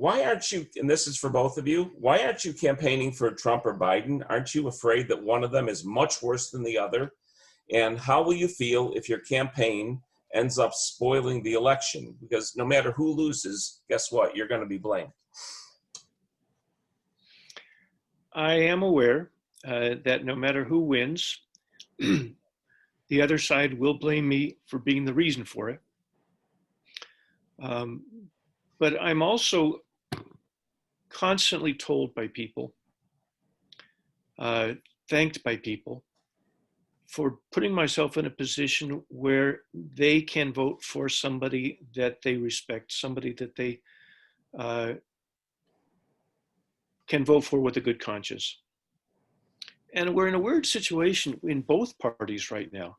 Why aren't you, and this is for both of you, why aren't you campaigning for Trump or Biden? Aren't you afraid that one of them is much worse than the other? And how will you feel if your campaign ends up spoiling the election? Because no matter who loses, guess what? You're going to be blamed. I am aware that no matter who wins, the other side will blame me for being the reason for it. But I'm also constantly told by people, thanked by people, for putting myself in a position where they can vote for somebody that they respect, somebody that they can vote for with a good conscience. And we're in a weird situation in both parties right now,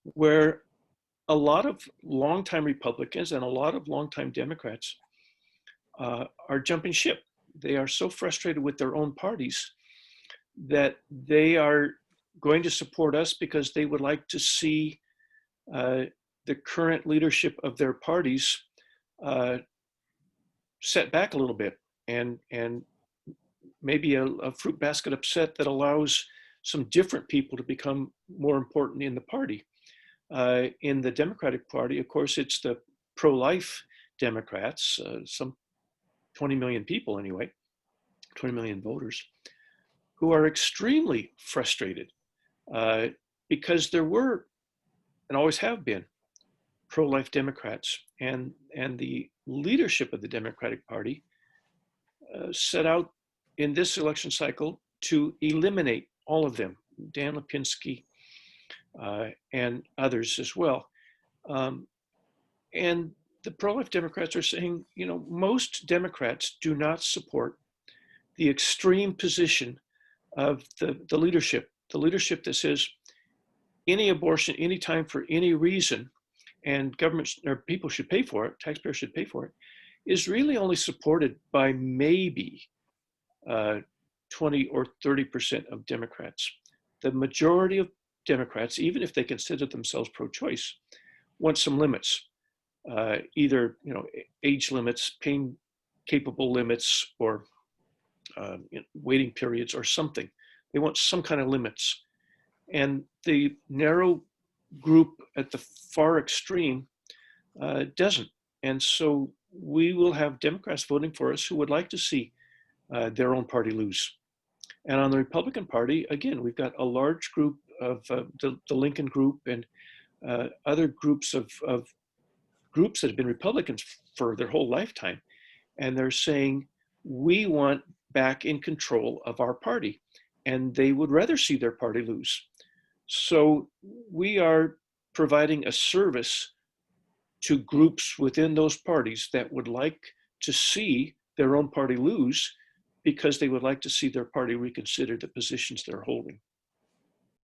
where a lot of longtime Republicans and a lot of longtime Democrats are jumping ship. They are so frustrated with their own parties that they are going to support us because they would like to see the current leadership of their parties set back a little bit, and maybe a fruit basket upset that allows some different people to become more important in the party. In the Democratic Party, of course, it's the pro-life Democrats, some 20 million people anyway, 20 million voters, who are extremely frustrated because there were, and always have been, pro-life Democrats, and the leadership of the Democratic Party set out in this election cycle to eliminate all of them, Dan Lipinski and others as well. And the pro-life Democrats are saying, you know, most Democrats do not support the extreme position of the leadership that says any abortion, anytime, for any reason, and government or people should pay for it, taxpayers should pay for it, is really only supported by maybe 20 or 30% of Democrats. The majority of Democrats, even if they consider themselves pro-choice, want some limits, either age limits, pain-capable limits, or waiting periods, or something. They want some kind of limits, and the narrow group at the far extreme doesn't. And so we will have Democrats voting for us who would like to see their own party lose. And on the Republican Party, again, we've got a large group of the Lincoln Group and other groups of groups that have been Republicans for their whole lifetime. And they're saying, we want back in control of our party. And they would rather see their party lose. So we are providing a service to groups within those parties that would like to see their own party lose, because they would like to see their party reconsider the positions they're holding.